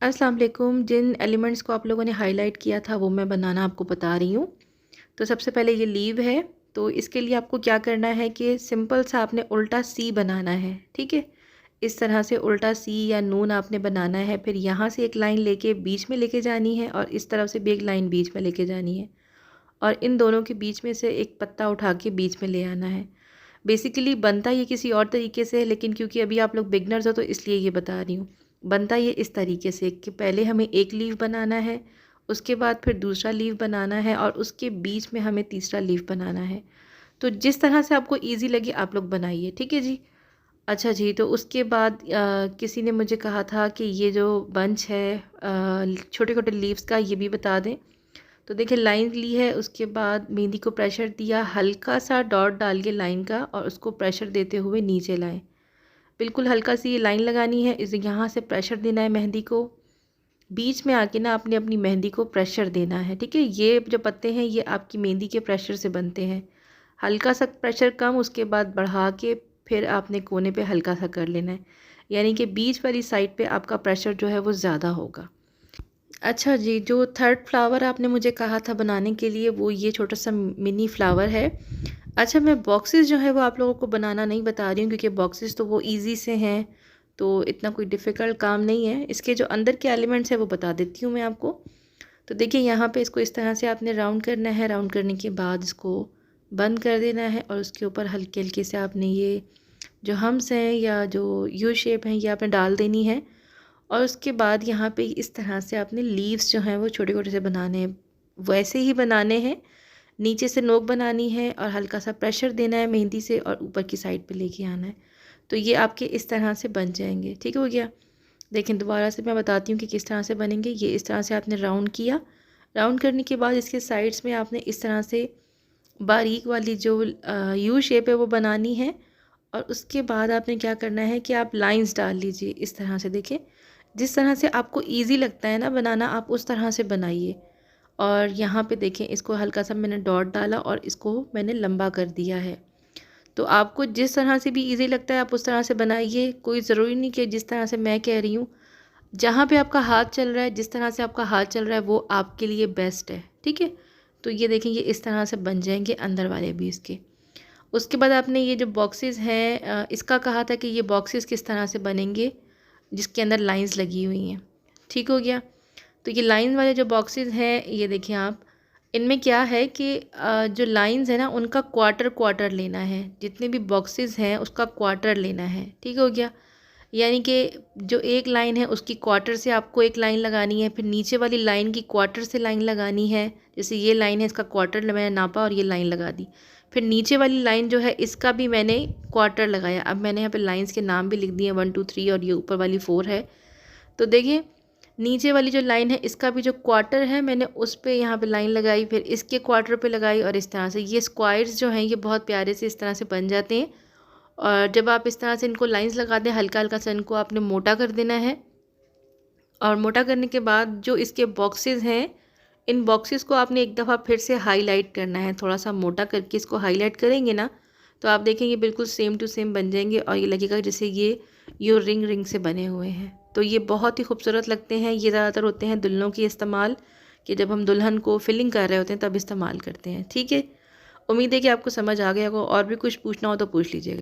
अस्सलाम वालेकुम। जिन एलिमेंट्स को आप लोगों ने हाईलाइट किया था वो मैं बनाना आपको बता रही हूँ। तो सबसे पहले ये लीव है। तो इसके लिए आपको क्या करना है कि सिंपल सा आपने उल्टा सी बनाना है। ठीक है, इस तरह से उल्टा सी या नून आपने बनाना है। फिर यहाँ से एक लाइन लेके बीच में लेके जानी है और इस तरफ से भी एक लाइन बीच में लेके जानी है और इन दोनों के बीच में से एक पत्ता उठा के बीच में ले आना है। बेसिकली बनता ये किसी और तरीके से है, लेकिन क्योंकि अभी आप लोग बिगनर्स हो तो इसलिए ये बता रही हूँ। बनता ये इस तरीके से कि पहले हमें एक लीफ बनाना है, उसके बाद फिर दूसरा लीफ बनाना है और उसके बीच में हमें तीसरा लीफ बनाना है। तो जिस तरह से आपको ईजी लगे आप लोग बनाइए, ठीक है जी। अच्छा जी, तो उसके बाद किसी ने मुझे कहा था कि ये जो बंच है छोटे छोटे लीव्स का, ये भी बता दें। तो देखिए लाइन ली है, उसके बाद मेहंदी को प्रेशर दिया, हल्का सा डॉट डाल के लाइन का और उसको प्रेशर देते हुए नीचे लाएं। बिल्कुल हल्का सी ये लाइन लगानी है, इसे यहाँ से प्रेशर देना है मेहंदी को। बीच में आके ना आपने अपनी मेहंदी को प्रेशर देना है, ठीक है। ये जो पत्ते हैं ये आपकी मेहंदी के प्रेशर से बनते हैं। हल्का सा प्रेशर कम, उसके बाद बढ़ा के फिर आपने कोने पे हल्का सा कर लेना है, यानी कि बीच वाली साइड पे आपका प्रेशर जो है वो ज़्यादा होगा। अच्छा जी, जो थर्ड फ्लावर आपने मुझे कहा था बनाने के लिए, वो ये छोटा सा मिनी फ्लावर है। अच्छा, मैं बॉक्सेस जो है वो आप लोगों को बनाना नहीं बता रही हूँ क्योंकि बॉक्सेस तो वो इजी से हैं, तो इतना कोई डिफ़िकल्ट काम नहीं है। इसके जो अंदर के एलिमेंट्स हैं वो बता देती हूँ मैं आपको। तो देखिए यहाँ पे इसको इस तरह से आपने राउंड करना है। राउंड करने के बाद इसको बंद कर देना है और उसके ऊपर हल्के हल्के से आपने ये जो हम्स हैं या जो यू शेप हैं ये आपने डाल देनी है। और उसके बाद यहाँ पे इस तरह से आपने लीव्स जो हैं वो छोटे छोटे से बनाने हैं, वैसे ही बनाने हैं। नीचे से नोक बनानी है और हल्का सा प्रेशर देना है मेहंदी से और ऊपर की साइड पे लेके आना है। तो ये आपके इस तरह से बन जाएंगे, ठीक हो गया। लेकिन दोबारा से मैं बताती हूँ कि किस तरह से बनेंगे। ये इस तरह से आपने राउंड किया। राउंड करने के बाद इसके साइड्स में आपने इस तरह से बारीक वाली जो यू शेप है वो बनानी है। और उसके बाद आपने क्या करना है कि आप लाइंस डाल लीजिए इस तरह से। देखिए जिस तरह से आपको इजी लगता है ना बनाना, आप उस तरह से बनाइए। और यहाँ पे देखें, इसको हल्का सा मैंने डॉट डाला और इसको मैंने लंबा कर दिया है। तो आपको जिस तरह से भी इजी लगता है आप उस तरह से बनाइए। कोई ज़रूरी नहीं कि जिस तरह से मैं कह रही हूँ, जहाँ पे आपका हाथ चल रहा है, जिस तरह से आपका हाथ चल रहा है वो आपके लिए बेस्ट है, ठीक है। तो ये देखें, ये इस तरह से बन जाएंगे अंदर वाले भी इसके। उसके बाद आपने ये जो बॉक्सेस हैं, इसका कहा था कि ये बॉक्सेस किस तरह से बनेंगे जिसके अंदर लाइंस लगी हुई हैं, ठीक हो गया। तो ये लाइन वाले जो बॉक्सेस हैं ये देखिए आप, इनमें क्या है कि जो लाइंस है ना उनका क्वार्टर क्वार्टर लेना है। जितने भी बॉक्सेस हैं उसका क्वार्टर लेना है, ठीक हो गया। यानी कि जो एक लाइन है उसकी क्वार्टर से आपको एक लाइन लगानी है, फिर नीचे वाली लाइन की क्वार्टर से लाइन लगानी है। जैसे ये लाइन है, इसका क्वार्टर मैंने नापा और ये लाइन लगा दी। फिर नीचे वाली लाइन जो है इसका भी मैंने क्वार्टर लगाया। अब मैंने यहाँ पे लाइंस के नाम भी लिख दिए, 1 2 3 और ये ऊपर वाली 4 है। तो देखिए नीचे वाली जो लाइन है इसका भी जो क्वार्टर है मैंने उस पे यहाँ पे लाइन लगाई, फिर इसके क्वार्टर पे लगाई और इस तरह से ये स्क्वायर्स जो हैं ये बहुत प्यारे से इस तरह से बन जाते हैं। और जब आप इस तरह से इनको लाइंस लगा दें, हल्का हल्का सा इनको आपने मोटा कर देना है। और मोटा करने के बाद जो इसके बॉक्सेस हैं, इन बॉक्सेस को आपने एक दफ़ा फिर से हाईलाइट करना है। थोड़ा सा मोटा करके इसको हाईलाइट करेंगे ना तो आप देखेंगे बिल्कुल सेम टू सेम बन जाएंगे और ये लगेगा जैसे ये रिंग रिंग से बने हुए हैं। तो ये बहुत ही खूबसूरत लगते हैं। ये ज़्यादातर होते हैं दुल्हनों की इस्तेमाल, कि जब हम दुल्हन को फिलिंग कर रहे होते हैं तब इस्तेमाल करते हैं, ठीक है। उम्मीद है कि आपको समझ आ गया होगा। और भी कुछ पूछना हो तो पूछ लीजिएगा।